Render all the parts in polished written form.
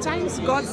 sometimes God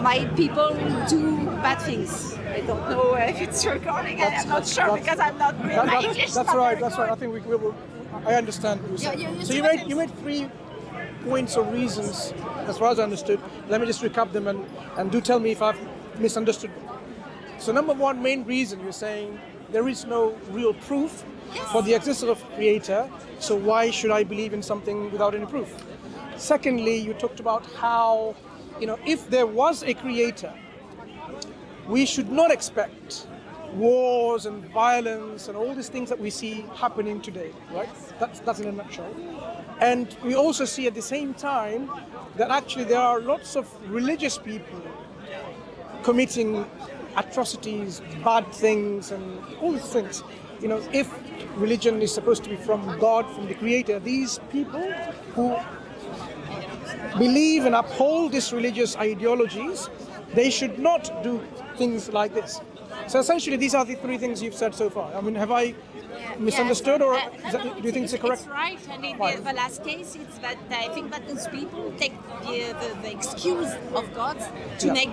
made people do bad things. I don't know if it's recording, and I'm not sure because I'm not really English. That's right. I think we will. I understand what you're saying. So you made 3 points or reasons, as far as I understood. Let me just recap them and do tell me if I've misunderstood them. So number 1 main reason, you're saying there is no real proof for the existence of Creator. So why should I believe in something without any proof? Secondly, you talked about how, if there was a Creator, we should not expect wars and violence and all these things that we see happening today, right? That's in a nutshell. And we also see at the same time that actually there are lots of religious people committing atrocities, bad things, and all these things. If religion is supposed to be from God, from the Creator, these people who believe and uphold these religious ideologies, they should not do things like this. So essentially, these are the 3 things you've said so far. I mean, have I misunderstood, or do you think it's correct? It's right, and in the last case, it's that I think that those people take the excuse of God to make.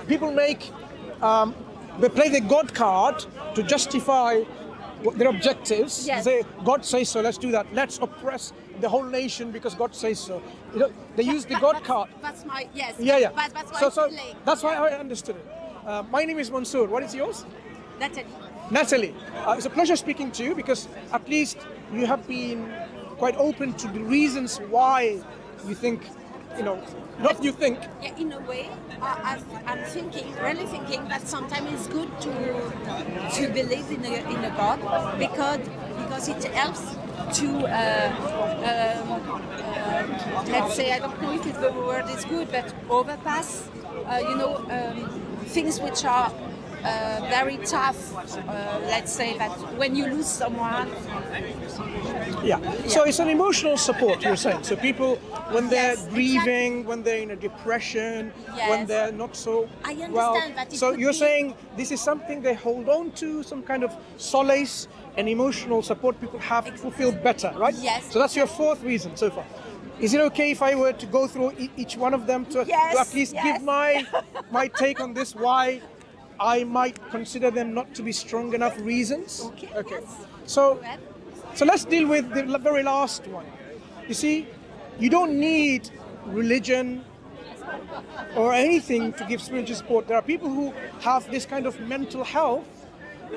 People make they play the God card to justify their objectives. Yes. Say, God says so, let's do that. Let's oppress the whole nation because God says so. They use the God card. That's my That's why that's why I understood it. My name is Mansoor. What is yours? Natalie. It's a pleasure speaking to you, because at least you have been quite open to the reasons why you think, not you think. Yeah, in a way, I'm really thinking that sometimes it's good to believe in a God, because it helps to let's say, I don't know if the word is good, but overpass things which are very tough. Let's say that when you lose someone. So it's an emotional support, you're saying. So people, when they're grieving, when they're in a depression, when they're not so I understand well. that. So you're saying this is something they hold on to, some kind of solace and emotional support people have to feel better, right? Yes. So that's your 4th reason so far. Is it okay if I were to go through each one of them to at least give my take on this, why I might consider them not to be strong enough reasons? Okay. So let's deal with the very last one. You see, you don't need religion or anything to give spiritual support. There are people who have this kind of mental health,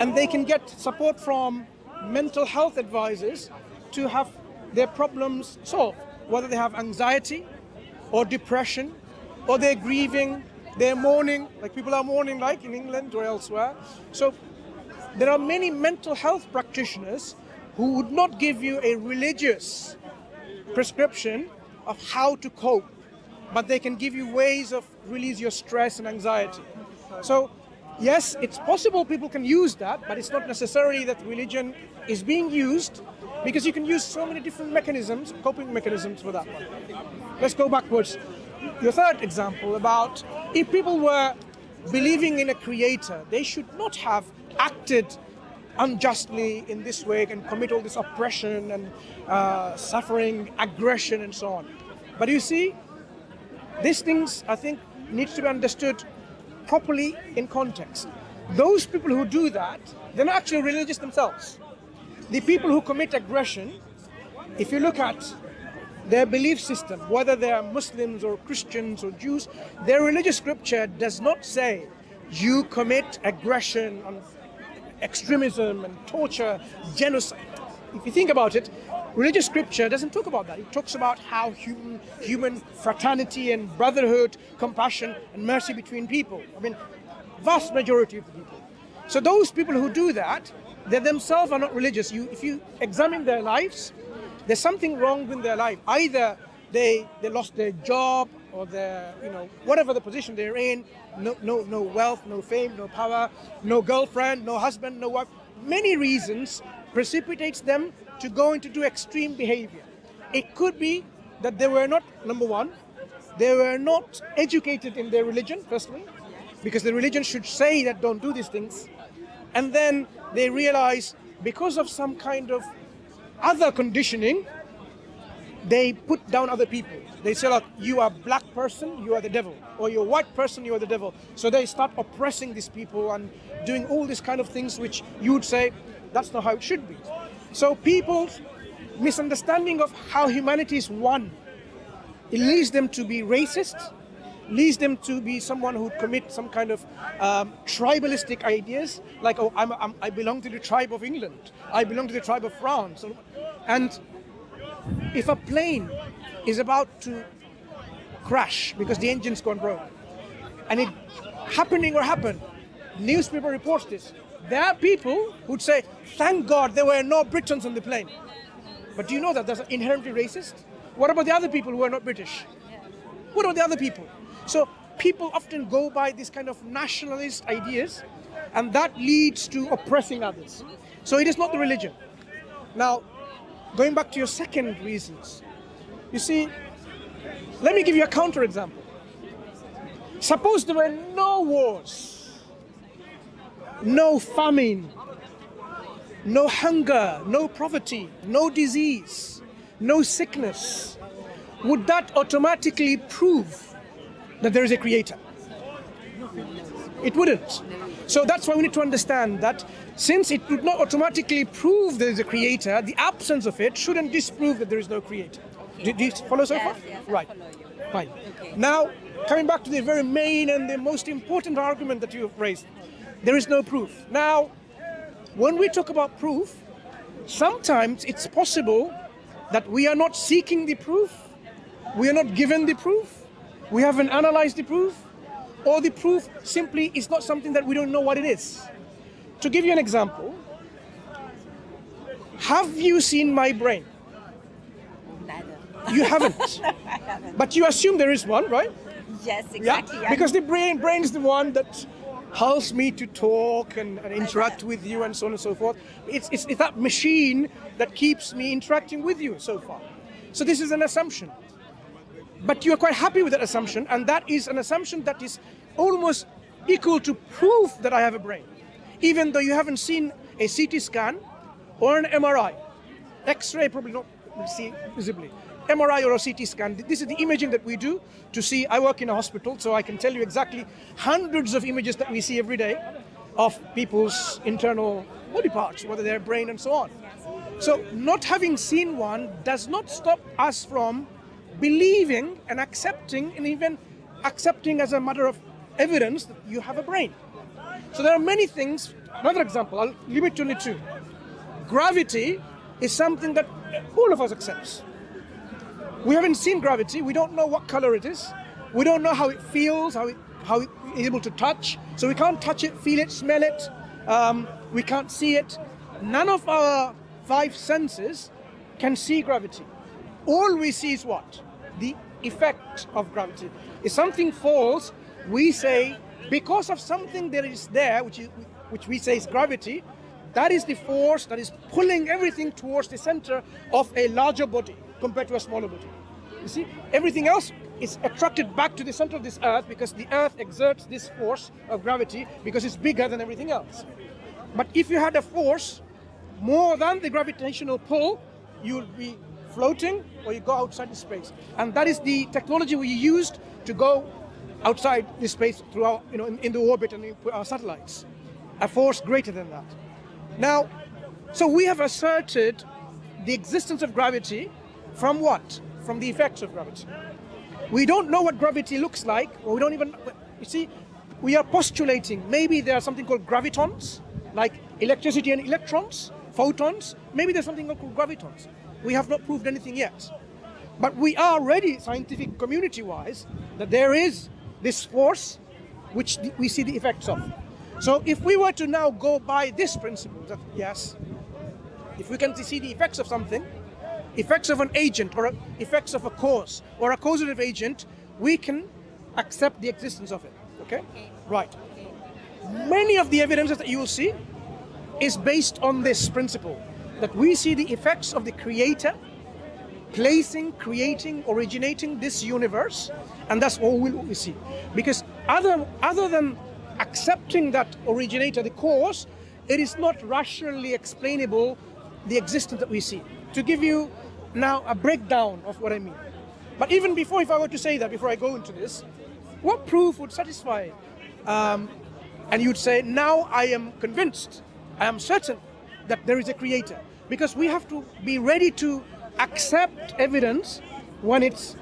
and they can get support from mental health advisors to have their problems solved, whether they have anxiety or depression, or they're grieving, they're mourning, like people are mourning, like in England or elsewhere. So there are many mental health practitioners who would not give you a religious prescription of how to cope, but they can give you ways of release your stress and anxiety. So yes, it's possible people can use that, but it's not necessarily that religion is being used, because you can use so many different mechanisms, coping mechanisms for that one. Let's go backwards. Your 3rd example about if people were believing in a Creator, they should not have acted unjustly in this way and commit all this oppression and suffering, aggression and so on. But you see, these things, I think, need to be understood properly in context. Those people who do that, they're not actually religious themselves. The people who commit aggression, if you look at their belief system, whether they are Muslims or Christians or Jews, their religious scripture does not say you commit aggression and extremism and torture, genocide. If you think about it, religious scripture doesn't talk about that. It talks about how human fraternity and brotherhood, compassion and mercy between people. I mean, vast majority of the people. So those people who do that, they themselves are not religious. If you examine their lives, there's something wrong with their life. Either they lost their job, or their, whatever the position they're in, no wealth, no fame, no power, no girlfriend, no husband, no wife. Many reasons precipitates them to go into do extreme behavior. It could be that they were not, number 1, they were not educated in their religion, firstly, because the religion should say that don't do these things. And then they realize because of some kind of other conditioning, they put down other people. They say, like, you are a black person, you are the devil. Or you're a white person, you are the devil. So they start oppressing these people and doing all these kind of things which you would say, that's not how it should be. So people's misunderstanding of how humanity is one, it leads them to be racist, leads them to be someone who would commit some kind of tribalistic ideas, like, oh, I belong to the tribe of England, I belong to the tribe of France. And if a plane is about to crash because the engine's gone broke, and it happened, newspaper reports this, there are people who'd say, thank God there were no Britons on the plane. But do you know that that's inherently racist? What about the other people who are not British? What about the other people? So people often go by these kind of nationalist ideas, and that leads to oppressing others. So it is not the religion. Now, going back to your second reasons, you see, let me give you a counterexample. Suppose there were no wars, no famine, no hunger, no poverty, no disease, no sickness. Would that automatically prove that there is a creator? It wouldn't. So that's why we need to understand that since it would not automatically prove there is a creator, the absence of it shouldn't disprove that there is no creator. Do you follow so far? Yes, right. I follow you. Fine. Okay. Now, coming back to the very main and the most important argument that you have raised, there is no proof. Now, when we talk about proof, sometimes it's possible that we are not seeking the proof, we are not given the proof, we haven't analyzed the proof, or the proof simply is not something that we don't know what it is. To give you an example, have you seen my brain? Neither. You haven't. I haven't. But you assume there is one, right? Yes, exactly. Yeah? Because the brain is the one that helps me to talk and interact with you and so on and so forth. It's that machine that keeps me interacting with you so far. So this is an assumption. But you are quite happy with that assumption, and that is an assumption that is almost equal to proof that I have a brain. Even though you haven't seen a CT scan or an MRI. X-ray probably not see visibly. MRI or a CT scan, this is the imaging that we do to see. I work in a hospital, so I can tell you exactly hundreds of images that we see every day of people's internal body parts, whether they're brain and so on. So not having seen one does not stop us from believing and accepting, and even accepting as a matter of evidence that you have a brain. So there are many things. Another example, I'll limit to only two. Gravity is something that all of us accepts. We haven't seen gravity. We don't know what color it is. We don't know how it feels, how it is able to touch. So we can't touch it, feel it, smell it. We can't see it. None of our five senses can see gravity. All we see is what? The effect of gravity. If something falls, we say, because of something that is there, which we say is gravity, that is the force that is pulling everything towards the center of a larger body compared to a smaller body. You see, everything else is attracted back to the center of this earth because the earth exerts this force of gravity because it's bigger than everything else. But if you had a force more than the gravitational pull, you would be floating or you go outside the space. And that is the technology we used to go outside the space through our, in the orbit and our satellites. A force greater than that. Now, so we have asserted the existence of gravity from what? From the effects of gravity. We don't know what gravity looks like, or we don't even, you see, we are postulating maybe there are something called gravitons, like electricity and electrons, photons, maybe there's something called gravitons. We have not proved anything yet. But we are ready, scientific community-wise, that there is this force which we see the effects of. So if we were to now go by this principle, that yes, if we can see the effects of something, effects of an agent or effects of a cause or a causative agent, we can accept the existence of it. Okay? Right. Many of the evidences that you will see is based on this principle, that we see the effects of the creator placing, creating, originating this universe, and that's all we see. Because other than accepting that originator, the cause, it is not rationally explainable, the existence that we see. To give you now a breakdown of what I mean. But even before, if I were to say that, before I go into this, what proof would satisfy? And you'd say, now I am convinced, I am certain that there is a creator. Because we have to be ready to accept evidence when it's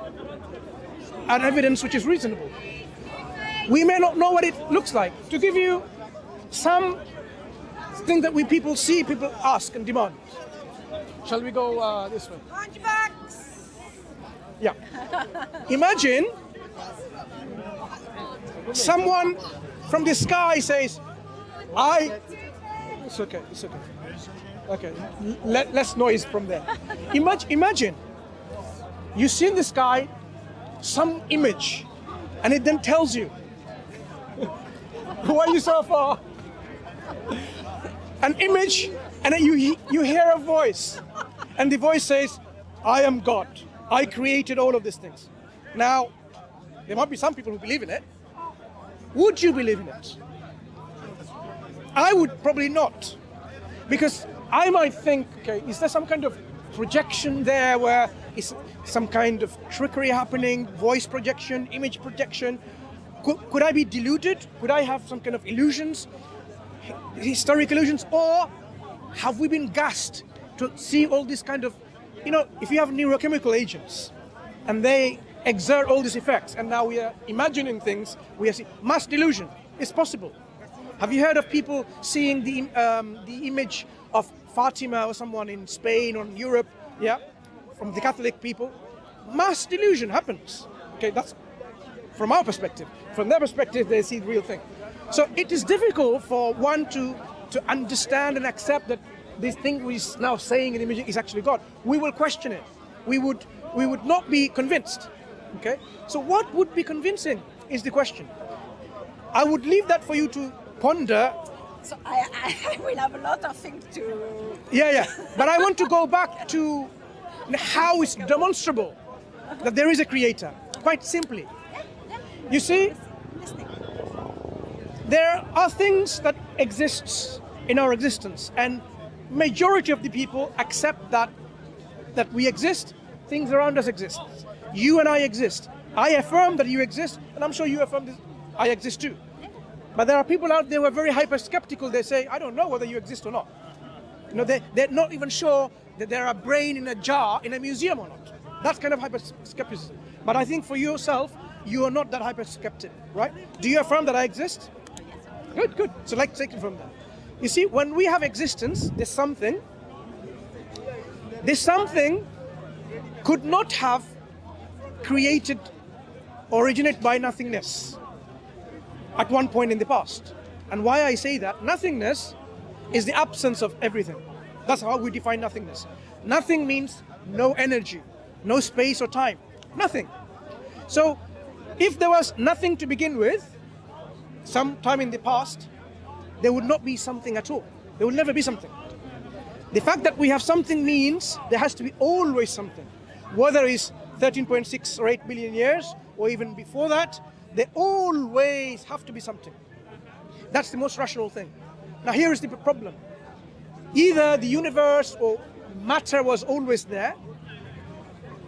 an evidence which is reasonable. We may not know what it looks like. To give you some thing that people see, people ask and demand. Shall we go this way? Yeah. Imagine someone from the sky says, it's okay, it's okay. Okay, less noise from there. Imagine you see in the sky some image, and it then tells you, why are you so far? An image, and then you hear a voice, and the voice says, I am God. I created all of these things. Now, there might be some people who believe in it. Would you believe in it? I would probably not. Because I might think, okay, is there some kind of projection there where is some kind of trickery happening, voice projection, image projection? Could I be deluded? Could I have some kind of illusions, historic illusions? Or have we been gassed to see all this kind of, if you have neurochemical agents and they exert all these effects and now we are imagining things, we are seeing mass delusion. It's possible. Have you heard of people seeing the image of Fatima or someone in Spain or in Europe, yeah, from the Catholic people? Mass delusion happens. Okay, that's from our perspective. From their perspective, they see the real thing. So it is difficult for one to understand and accept that this thing we're now saying in the image is actually God. We will question it. We would not be convinced. Okay, so what would be convincing is the question. I would leave that for you to ponder. So I will have a lot of things to... Yeah. But I want to go back to how it's demonstrable that there is a creator, quite simply. You see, there are things that exist in our existence, and majority of the people accept that we exist, things around us exist. You and I exist. I affirm that you exist, and I'm sure you affirm that I exist too. But there are people out there who are very hyper-skeptical. They say, I don't know whether you exist or not. They're not even sure that there are brain in a jar in a museum or not. That's kind of hyper-skepticism. But I think for yourself, you are not that hyper-skeptic, right? Do you affirm that I exist? Good. So let's take it from there. You see, when we have existence, there's something. This something could not have originated by nothingness at one point in the past. And why I say that, nothingness is the absence of everything. That's how we define nothingness. Nothing means no energy, no space or time, nothing. So if there was nothing to begin with, sometime in the past, there would not be something at all. There will never be something. The fact that we have something means there has to be always something. Whether it's 13.6 or 8 billion years, or even before that, there always have to be something. That's the most rational thing. Now here is the problem. Either the universe or matter was always there,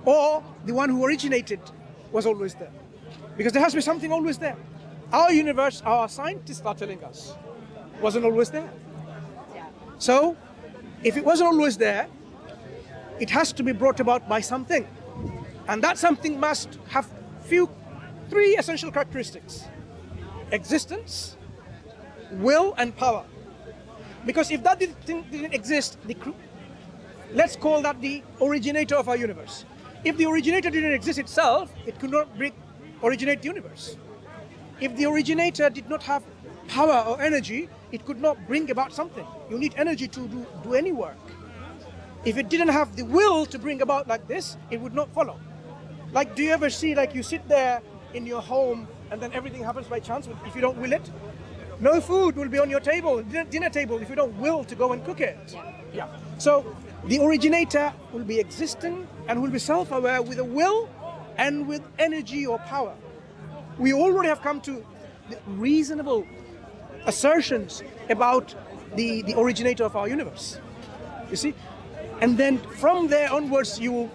or the one who originated was always there. Because there has to be something always there. Our universe, our scientists are telling us, wasn't always there. So, if it wasn't always there, it has to be brought about by something. And that something must have three essential characteristics: existence, will, and power. Because if that didn't exist, let's call that the originator of our universe. If the originator didn't exist itself, it could not originate the universe. If the originator did not have power or energy, it could not bring about something. You need energy to do any work. If it didn't have the will to bring about like this, it would not follow. Like, do you ever see, like, you sit there in your home and then everything happens by chance if you don't will it? No food will be on your table, dinner table, if you don't will to go and cook it. Yeah. So the originator will be existing and will be self-aware with a will and with energy or power. We already have come to reasonable assertions about the originator of our universe. You see, And then from there onwards, you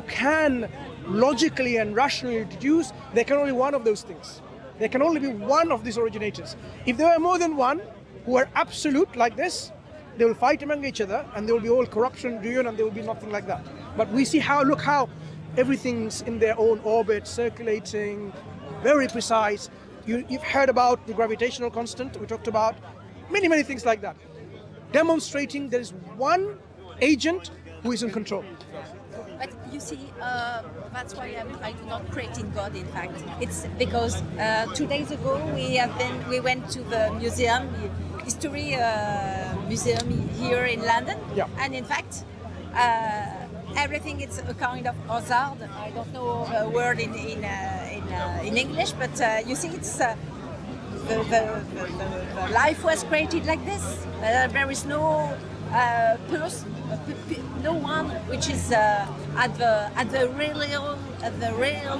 can logically and rationally deduce there can only be one of those things. There can only be one of these originators. If there were more than one who are absolute like this, they will fight among each other and there will be all corruption, ruin, and there will be nothing like that. But we see look how everything's in their own orbit, circulating, very precise. You've heard about the gravitational constant. We talked about many things like that, demonstrating there is one agent who is in control. But you see, that's why I do not create in God. In fact, it's because 2 days ago we went to the history museum here in London, yeah. And in fact, everything is a kind of hazard. I don't know a word in English, but you see, it's the life was created like this. There is no person, no one which is at the real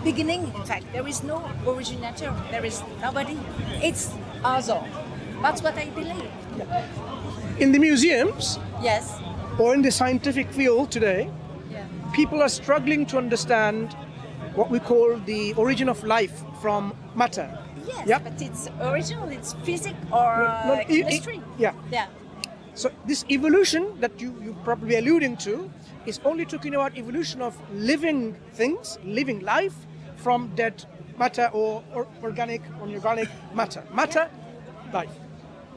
beginning. In fact, there is no originator. There is nobody. It's hazard. That's what I believe. Yeah. In the museums, yes, or in the scientific field today, yeah, people are struggling to understand what we call the origin of life from matter. Yes, yep. But it's original. It's physics or chemistry. Yeah. Yeah. So this evolution that you're probably alluding to is only talking about evolution of living things, living life from dead matter or organic matter. Matter, life.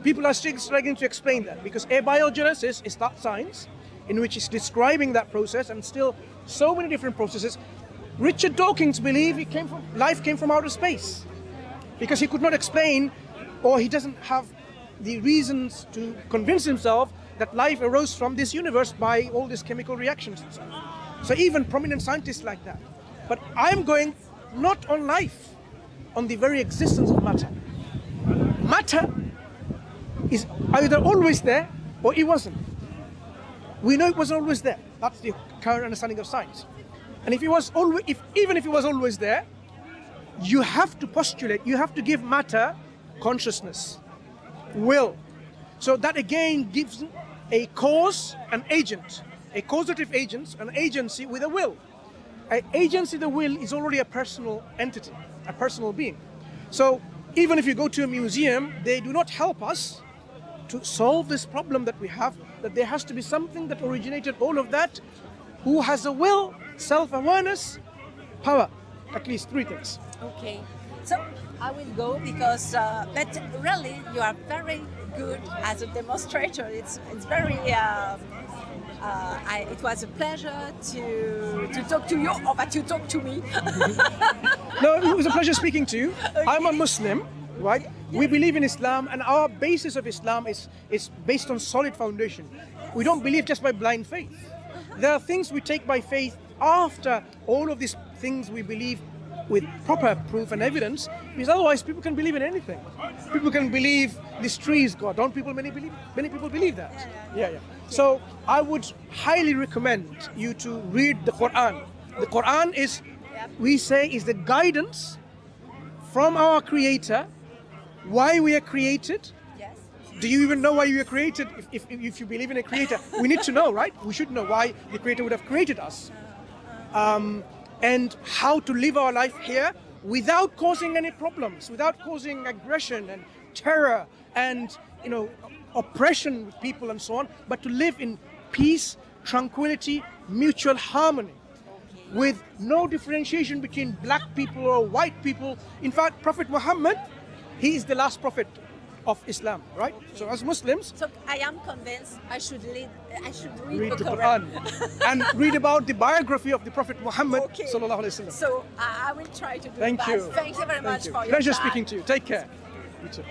People are still struggling to explain that because abiogenesis is that science in which it's describing that process and still so many different processes. Richard Dawkins believed life came from outer space because he could not explain, or he doesn't have the reasons to convince himself that life arose from this universe by all these chemical reactions and so on. So even prominent scientists like that. But I'm going not on life, on the very existence of matter. Matter is either always there or it wasn't. We know it wasn't always there. That's the current understanding of science. And even if it was always there, you have to postulate, you have to give matter consciousness, will. So that again gives a cause, an agent, a causative agent, an agency with a will. An agency, the will, is already a personal entity, a personal being. So even if you go to a museum, they do not help us to solve this problem that we have, that there has to be something that originated all of that, who has a will, self-awareness, power. At least 3 things. Okay, so I will go because, but really you are very good as a demonstrator. It's very, it was a pleasure to talk to you, or that you talk to me. No, it was a pleasure speaking to you. Okay. I'm a Muslim, right? Yes. We believe in Islam, and our basis of Islam is based on solid foundation. We don't believe just by blind faith. There are things we take by faith after all of these things we believe with proper proof and evidence, because otherwise people can believe in anything. People can believe this tree is God. Don't people, many people believe that? Yeah. So I would highly recommend you to read the Quran. The Quran is, we say, is the guidance from our Creator, why we are created. Yes. Do you even know why you were created? If you believe in a Creator, we need to know, right? We should know why the Creator would have created us. And how to live our life here without causing any problems, without causing aggression and terror and oppression with people and so on, but to live in peace, tranquility, mutual harmony, with no differentiation between black people or white people. In fact, Prophet Muhammad, he is the last prophet of Islam, right? So as Muslims, so I am convinced I should read the Quran and read about the biography of the Prophet Muhammad sallallahu alaihi wasallam. So I will try to do that. Thank you. Thank you very much for your time. Pleasure speaking to you. Take care. You too.